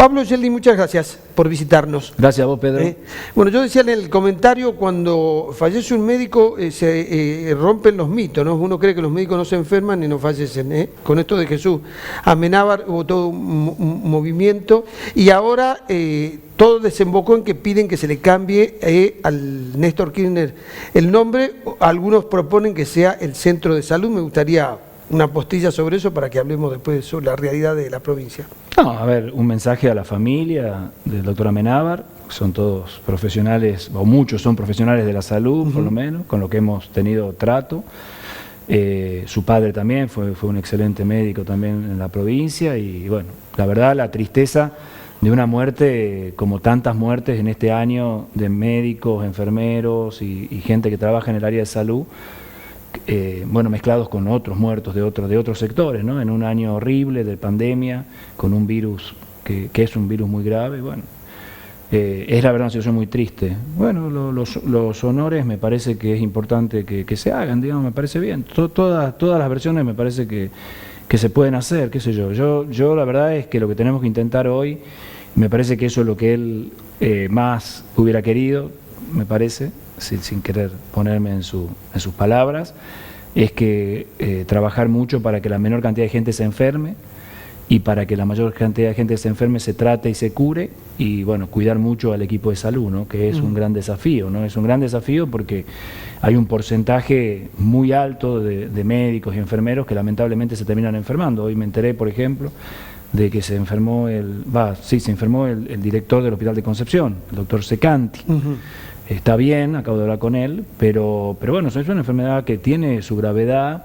Pablo Geldi, muchas gracias por visitarnos. Gracias a vos, Pedro. Bueno, yo decía en el comentario, cuando fallece un médico se rompen los mitos, ¿no? Uno cree que los médicos no se enferman y no fallecen. Con esto de Jesús Amenábar hubo todo un movimiento y ahora todo desembocó en que piden que se le cambie al Néstor Kirchner el nombre. Algunos proponen que sea el Centro de Salud. Me gustaría una postilla sobre eso para que hablemos después sobre la realidad de la provincia. No, a ver, un mensaje a la familia del doctor Amenábar, son todos profesionales, o muchos son profesionales de la salud, por lo menos, con lo que hemos tenido trato. Su padre también fue un excelente médico también en la provincia y bueno, la verdad la tristeza de una muerte como tantas muertes en este año de médicos, enfermeros y gente que trabaja en el área de salud, bueno, mezclados con otros muertos de otros sectores, ¿no? En un año horrible de pandemia, con un virus que es un virus muy grave, bueno, es la verdad una situación muy triste. Bueno, los honores me parece que es importante que se hagan, digamos, me parece bien. Todas las versiones me parece que se pueden hacer, qué sé yo. Yo la verdad es que lo que tenemos que intentar hoy, me parece que eso es lo que él más hubiera querido, me parece, sin querer ponerme en sus palabras, es que trabajar mucho para que la menor cantidad de gente se enferme y para que la mayor cantidad de gente se enferme se trate y se cure y bueno, cuidar mucho al equipo de salud, ¿no? Que es un gran desafío, ¿no? Es un gran desafío porque hay un porcentaje muy alto de médicos y enfermeros que lamentablemente se terminan enfermando. Hoy me enteré, por ejemplo, de que se enfermó el director del Hospital de Concepción, el doctor Secanti. Está bien, acabo de hablar con él, pero bueno, es una enfermedad que tiene su gravedad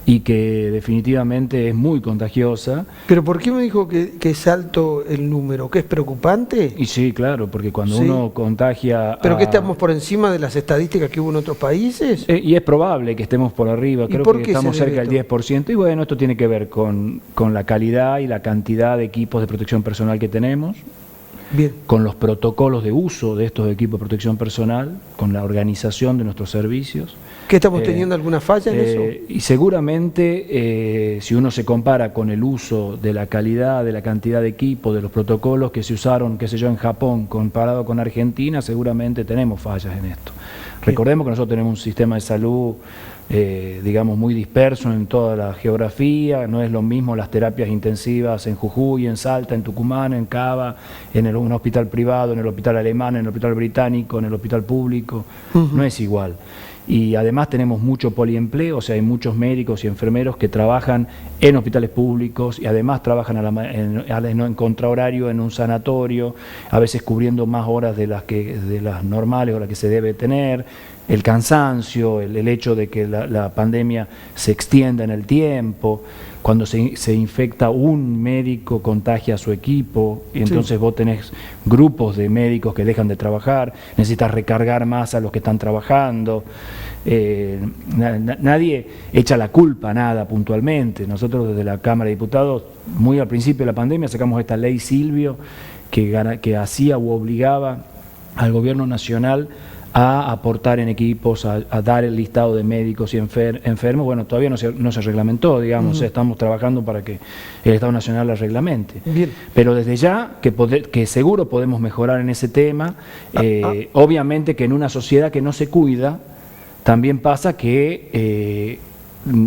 y que definitivamente es muy contagiosa. ¿Pero por qué me dijo que es alto el número? ¿Que es preocupante? Y sí, claro, porque cuando uno contagia... ¿Pero que estamos por encima de las estadísticas que hubo en otros países? Y es probable que estemos por arriba, creo que estamos cerca del 10%, y bueno, esto tiene que ver con la calidad y la cantidad de equipos de protección personal que tenemos. Bien. Con los protocolos de uso de estos equipos de protección personal, con la organización de nuestros servicios. ¿Qué estamos teniendo alguna falla en eso? Y seguramente, si uno se compara con el uso de la calidad, de la cantidad de equipos, de los protocolos que se usaron, qué sé yo, en Japón, comparado con Argentina, seguramente tenemos fallas en esto. Recordemos que nosotros tenemos un sistema de salud digamos, muy disperso en toda la geografía, no es lo mismo las terapias intensivas en Jujuy, en Salta, en Tucumán, en Cava, en un hospital privado, en el hospital alemán, en el hospital británico, en el hospital público, no es igual. Y además tenemos mucho poliempleo, o sea, hay muchos médicos y enfermeros que trabajan en hospitales públicos y además trabajan en contrahorario en un sanatorio, a veces cubriendo más horas de las normales o las que se debe tener. El cansancio, el hecho de que la pandemia se extienda en el tiempo, cuando se infecta un médico contagia a su equipo y entonces vos tenés grupos de médicos que dejan de trabajar, necesitas recargar más a los que están trabajando, nadie echa la culpa a nada puntualmente. Nosotros desde la Cámara de Diputados, muy al principio de la pandemia, sacamos esta ley Silvio que hacía u obligaba al gobierno nacional a aportar en equipos, a dar el listado de médicos y enfermos. Bueno, todavía no se reglamentó, digamos, estamos trabajando para que el Estado Nacional la reglamente. Bien. Pero desde ya que seguro podemos mejorar en ese tema. Obviamente que en una sociedad que no se cuida, también pasa que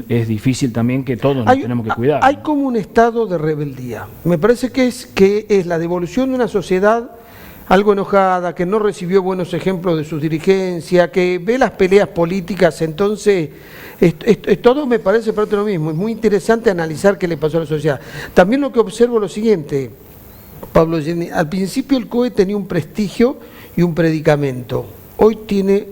es difícil también que todos nos tenemos que cuidar. Hay como un estado de rebeldía. Me parece que es la devolución de una sociedad algo enojada, que no recibió buenos ejemplos de sus dirigencias, que ve las peleas políticas, entonces todo me parece parte de lo mismo. Es muy interesante analizar qué le pasó a la sociedad. También lo que observo es lo siguiente, Pablo Geldi, al principio el COE tenía un prestigio y un predicamento, hoy tiene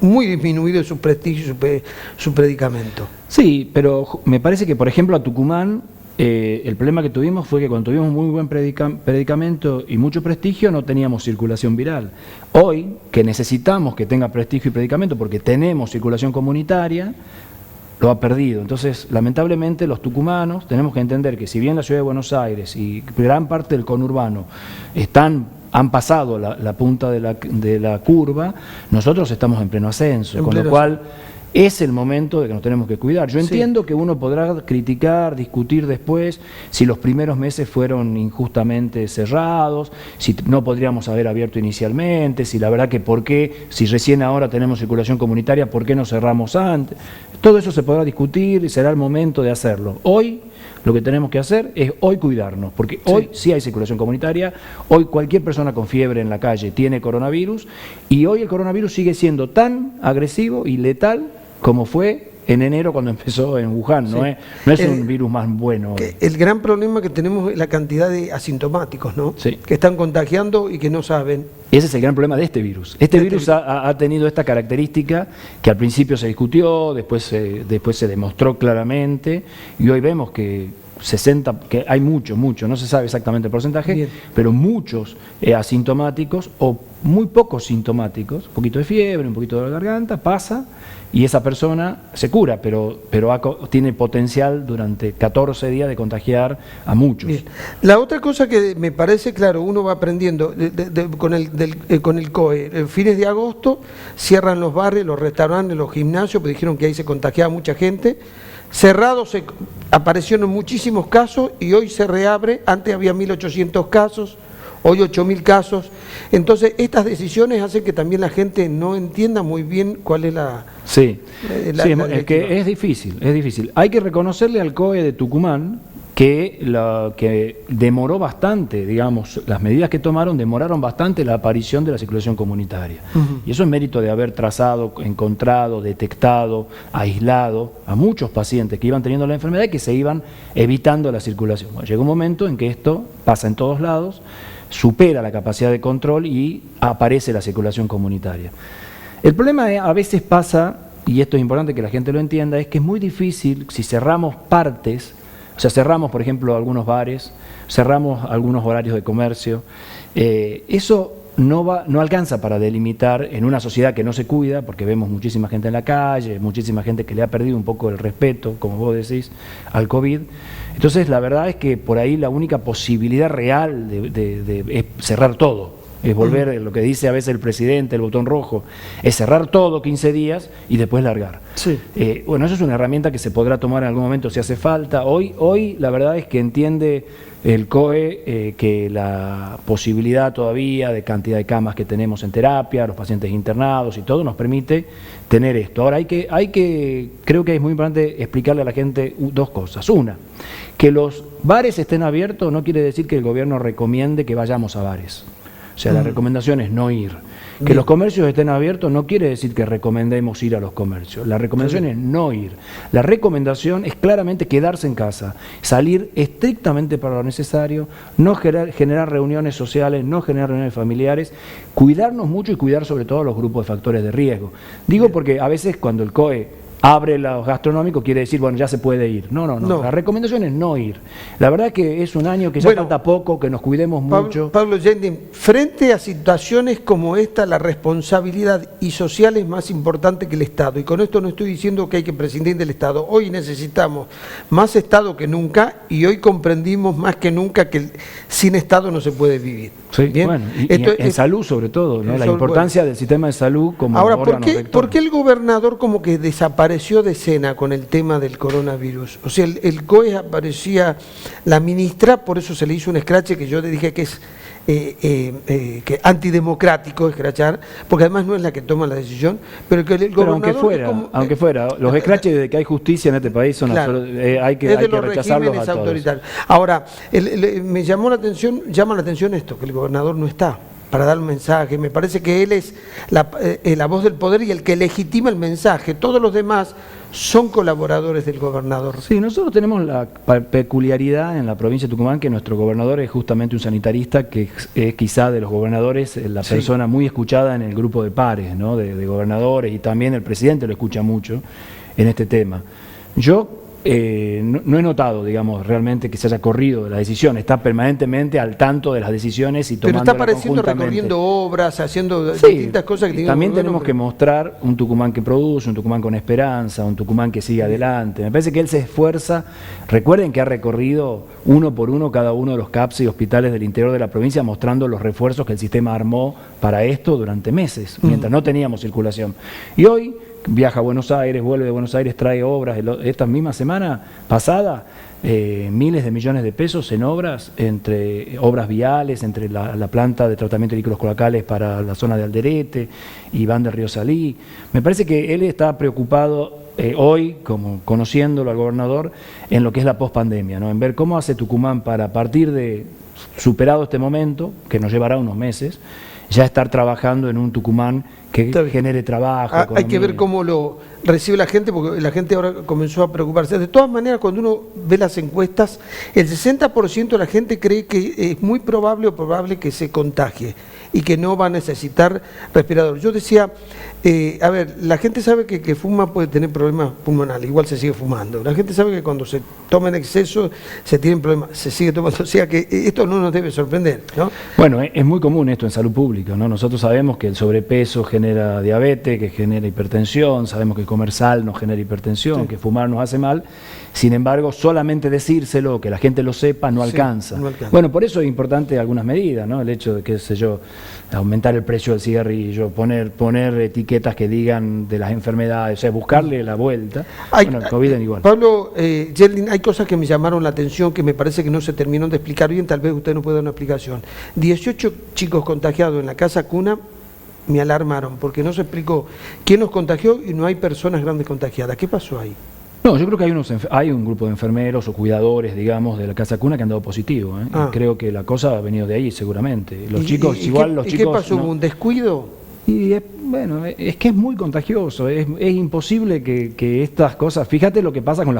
muy disminuido su prestigio y su predicamento. Sí, pero me parece que, por ejemplo, a Tucumán, el problema que tuvimos fue que cuando tuvimos muy buen predicamento y mucho prestigio no teníamos circulación viral. Hoy, que necesitamos que tenga prestigio y predicamento porque tenemos circulación comunitaria, lo ha perdido. Entonces, lamentablemente, los tucumanos tenemos que entender que si bien la ciudad de Buenos Aires y gran parte del conurbano han pasado la punta de la curva, nosotros estamos en pleno ascenso, con lo cual es el momento de que nos tenemos que cuidar. Yo entiendo que uno podrá criticar, discutir después si los primeros meses fueron injustamente cerrados, si no podríamos haber abierto inicialmente, si la verdad que por qué, si recién ahora tenemos circulación comunitaria, ¿por qué no cerramos antes? Todo eso se podrá discutir y será el momento de hacerlo. Hoy lo que tenemos que hacer es hoy cuidarnos, porque hoy sí hay circulación comunitaria, hoy cualquier persona con fiebre en la calle tiene coronavirus y hoy el coronavirus sigue siendo tan agresivo y letal como fue en enero cuando empezó en Wuhan, no es un virus más bueno. El gran problema que tenemos es la cantidad de asintomáticos, ¿no? Sí. Que están contagiando y que no saben. Ese es el gran problema de este virus. Este virus ha tenido esta característica que al principio se discutió, después se demostró claramente y hoy vemos que que hay muchos, no se sabe exactamente el porcentaje, pero muchos asintomáticos o muy pocos sintomáticos, un poquito de fiebre, un poquito de garganta, pasa y esa persona se cura, pero tiene potencial durante 14 días de contagiar a muchos. Bien. La otra cosa que me parece, claro, uno va aprendiendo con el COE, fines de agosto cierran los bares, los restaurantes, los gimnasios, pues dijeron que ahí se contagiaba mucha gente. Cerrados aparecieron muchísimos casos y hoy se reabre, antes había 1.800 casos, hoy 8.000 casos. Entonces estas decisiones hacen que también la gente no entienda muy bien cuál es la... es que es difícil. Hay que reconocerle al COE de Tucumán que demoró bastante, digamos, las medidas que tomaron demoraron bastante la aparición de la circulación comunitaria. Y eso es mérito de haber trazado, encontrado, detectado, aislado a muchos pacientes que iban teniendo la enfermedad y que se iban evitando la circulación. Bueno, llegó un momento en que esto pasa en todos lados, supera la capacidad de control y aparece la circulación comunitaria. El problema a veces pasa, y esto es importante que la gente lo entienda, es que es muy difícil si cerramos partes. O sea, cerramos, por ejemplo, algunos bares, cerramos algunos horarios de comercio. Eso no alcanza para delimitar en una sociedad que no se cuida, porque vemos muchísima gente en la calle, muchísima gente que le ha perdido un poco el respeto, como vos decís, al COVID. Entonces, la verdad es que por ahí la única posibilidad real es cerrar todo. Es volver, lo que dice a veces el presidente, el botón rojo, es cerrar todo 15 días y después largar. Sí. Bueno, eso es una herramienta que se podrá tomar en algún momento si hace falta. Hoy la verdad es que entiende el COE que la posibilidad todavía de cantidad de camas que tenemos en terapia, los pacientes internados y todo nos permite tener esto. Ahora creo que es muy importante explicarle a la gente dos cosas. Una, que los bares estén abiertos no quiere decir que el gobierno recomiende que vayamos a bares. O sea, la recomendación es no ir. Que los comercios estén abiertos no quiere decir que recomendemos ir a los comercios. La recomendación es no ir. La recomendación es claramente quedarse en casa, salir estrictamente para lo necesario, no generar reuniones sociales, no generar reuniones familiares, cuidarnos mucho y cuidar sobre todo a los grupos de factores de riesgo. Digo porque a veces cuando el COE abre los gastronómicos quiere decir, bueno, ya se puede ir. No. La recomendación es no ir. La verdad que es un año que ya falta poco, que nos cuidemos mucho. Pablo Yendin, frente a situaciones como esta, la responsabilidad y social es más importante que el Estado. Y con esto no estoy diciendo que hay que prescindir del Estado. Hoy necesitamos más Estado que nunca y hoy comprendimos más que nunca que sin Estado no se puede vivir. Sí, ¿bien? Bueno, y en salud sobre todo, ¿no? La importancia del sistema de salud como ahora, órgano rector. ¿por qué el gobernador como que desapareció de escena con el tema del coronavirus? O sea, el COE aparecía la ministra, por eso se le hizo un escrache que yo le dije que es que antidemocrático escrachar, porque además no es la que toma la decisión, pero que el gobernador... aunque fuera, los escraches de que hay justicia en este país son hay que rechazarlos a todos. Ahora, me llama la atención esto, que el gobernador no está para dar un mensaje. Me parece que él es la voz del poder y el que legitima el mensaje. Todos los demás son colaboradores del gobernador. Sí, nosotros tenemos la peculiaridad en la provincia de Tucumán que nuestro gobernador es justamente un sanitarista que es quizá de los gobernadores la persona muy escuchada en el grupo de pares, ¿no? de gobernadores, y también el presidente lo escucha mucho en este tema. Yo no he notado, digamos, realmente que se haya corrido de la decisión, está permanentemente al tanto de las decisiones y tomando. Pero está apareciendo recorriendo obras, haciendo distintas cosas que también tenemos que mostrar un Tucumán que produce, un Tucumán con esperanza, un Tucumán que sigue adelante. Me parece que él se esfuerza. Recuerden que ha recorrido uno por uno cada uno de los CAPS y hospitales del interior de la provincia mostrando los refuerzos que el sistema armó para esto durante meses, mientras no teníamos circulación. Y hoy viaja a Buenos Aires, vuelve de Buenos Aires, trae obras. Esta misma semana pasada, miles de millones de pesos en obras, entre obras viales, entre la planta de tratamiento de líquidos cloacales para la zona de Alderete y Van del Río Salí. Me parece que él está preocupado hoy, como conociéndolo al gobernador, en lo que es la pospandemia, ¿no? En ver cómo hace Tucumán para, a partir de superado este momento, que nos llevará unos meses, ya estar trabajando en un Tucumán que genere trabajo. Hay que ver cómo lo recibe la gente, porque la gente ahora comenzó a preocuparse. De todas maneras, cuando uno ve las encuestas, el 60% de la gente cree que es muy probable o probable que se contagie y que no va a necesitar respirador. Yo decía, a ver, la gente sabe que fuma puede tener problemas pulmonales, igual se sigue fumando. La gente sabe que cuando se toma en exceso se tienen problemas, se sigue tomando. O sea que esto no nos debe sorprender, ¿no? Bueno, es muy común esto en salud pública, ¿no? Nosotros sabemos que el sobrepeso genera diabetes, que genera hipertensión, sabemos que comer sal nos genera hipertensión, sí, que fumar nos hace mal. Sin embargo, solamente decírselo, que la gente lo sepa, no alcanza. Sí, no alcanza. Bueno, por eso es importante algunas medidas, ¿no? El hecho de, qué sé yo, aumentar el precio del cigarrillo, poner etiquetas que digan de las enfermedades, o sea, buscarle la vuelta. Bueno, el COVID es igual. Pablo, Yerlin, hay cosas que me llamaron la atención que me parece que no se terminaron de explicar bien, tal vez usted no pueda dar una explicación. 18 chicos contagiados en la casa cuna me alarmaron, porque no se explicó quién los contagió y no hay personas grandes contagiadas. ¿Qué pasó ahí? No, yo creo que hay un grupo de enfermeros o cuidadores, digamos, de la casa cuna que han dado positivo. Creo que la cosa ha venido de ahí, seguramente. Los chicos, igual los chicos... ¿Y qué pasó? ¿Hubo un descuido? Y bueno, es que es muy contagioso, es imposible que estas cosas... Fíjate lo que pasa con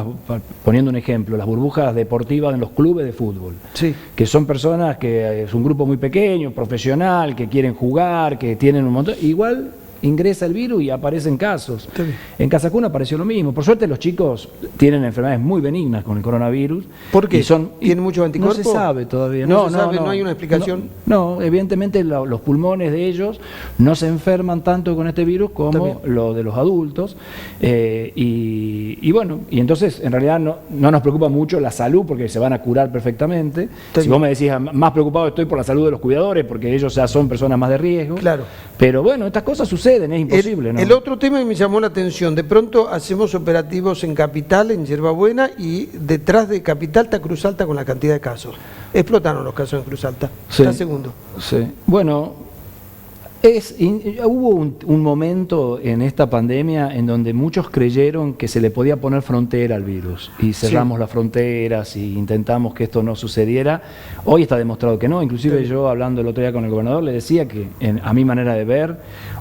poniendo un ejemplo, las burbujas deportivas en los clubes de fútbol. Sí. Que son personas que es un grupo muy pequeño, profesional, que quieren jugar, que tienen un montón... Igual ingresa el virus y aparecen casos. Sí. En Casa Cuna apareció lo mismo. Por suerte los chicos tienen enfermedades muy benignas con el coronavirus. ¿Por qué? ¿Tienen muchos anticuerpos? No se sabe todavía. No hay una explicación. No, evidentemente los pulmones de ellos no se enferman tanto con este virus como los de los adultos. Y bueno, y entonces en realidad no nos preocupa mucho la salud porque se van a curar perfectamente. Si vos me decís, más preocupado estoy por la salud de los cuidadores porque ellos ya son personas más de riesgo. Claro. Pero bueno, estas cosas suceden, es imposible, ¿no? El otro tema que me llamó la atención, de pronto hacemos operativos en Capital, en Yerbabuena, y detrás de Capital está Cruz Alta con la cantidad de casos. Explotaron los casos en Cruz Alta. Sí. Está segundo. Sí. Bueno, hubo un momento en esta pandemia en donde muchos creyeron que se le podía poner frontera al virus y cerramos las fronteras y intentamos que esto no sucediera. Hoy está demostrado que no, inclusive yo hablando el otro día con el gobernador le decía que a mi manera de ver,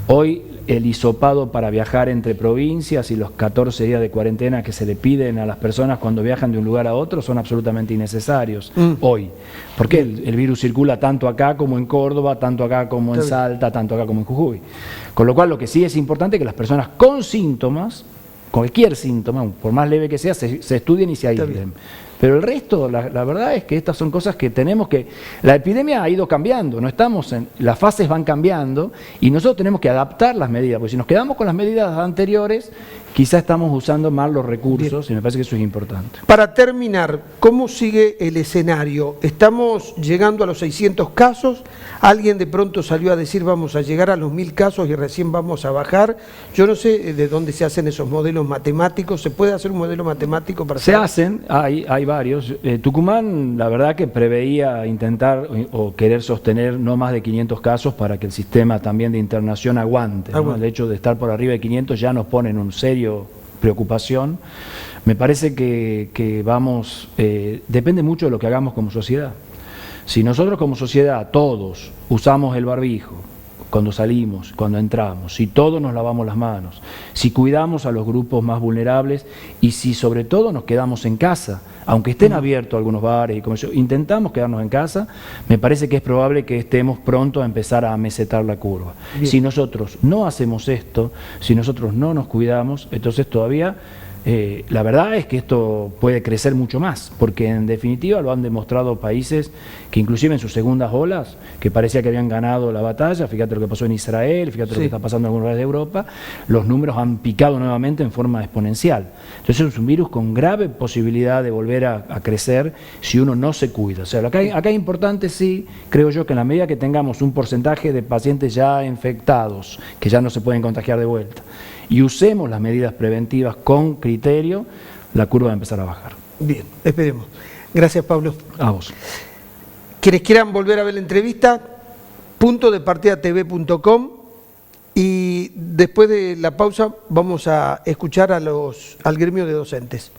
hoy el hisopado para viajar entre provincias y los 14 días de cuarentena que se le piden a las personas cuando viajan de un lugar a otro son absolutamente innecesarios hoy. Porque el virus circula tanto acá como en Córdoba, tanto acá como en Salta, tanto acá como en Jujuy. Con lo cual lo que sí es importante es que las personas con síntomas, cualquier síntoma, por más leve que sea, se estudien y se aíslen. Pero el resto, la verdad es que estas son cosas que tenemos que... La epidemia ha ido cambiando, las fases van cambiando y nosotros tenemos que adaptar las medidas, porque si nos quedamos con las medidas anteriores, quizá estamos usando mal los recursos. Bien. Y me parece que eso es importante. Para terminar, ¿cómo sigue el escenario? Estamos llegando a los 600 casos, alguien de pronto salió a decir vamos a llegar a los 1000 casos y recién vamos a bajar. Yo no sé de dónde se hacen esos modelos matemáticos, ¿se puede hacer un modelo matemático para... Se hacen, hay varios. Tucumán, la verdad que preveía intentar o querer sostener no más de 500 casos para que el sistema también de internación aguante, ¿no? El hecho de estar por arriba de 500 ya nos pone en un serio preocupación. Me parece que vamos, depende mucho de lo que hagamos como sociedad. Si nosotros como sociedad, todos, usamos el barbijo, cuando salimos, cuando entramos, si todos nos lavamos las manos, si cuidamos a los grupos más vulnerables y si sobre todo nos quedamos en casa, aunque estén abiertos algunos bares y comercios, intentamos quedarnos en casa, me parece que es probable que estemos pronto a empezar a mesetar la curva. Bien. Si nosotros no hacemos esto, si nosotros no nos cuidamos, entonces todavía... la verdad es que esto puede crecer mucho más, porque en definitiva lo han demostrado países que inclusive en sus segundas olas, que parecía que habían ganado la batalla, fíjate lo que pasó en Israel, fíjate lo que está pasando en algunos lugares de Europa, los números han picado nuevamente en forma exponencial. Entonces es un virus con grave posibilidad de volver a crecer si uno no se cuida. O sea, acá es importante, sí, creo yo, que en la medida que tengamos un porcentaje de pacientes ya infectados, que ya no se pueden contagiar de vuelta, y usemos las medidas preventivas con criterio, la curva va a empezar a bajar. Bien, esperemos. Gracias, Pablo. A vos. Quienes quieran volver a ver la entrevista, puntodepartidatv.com, y después de la pausa vamos a escuchar al gremio de docentes.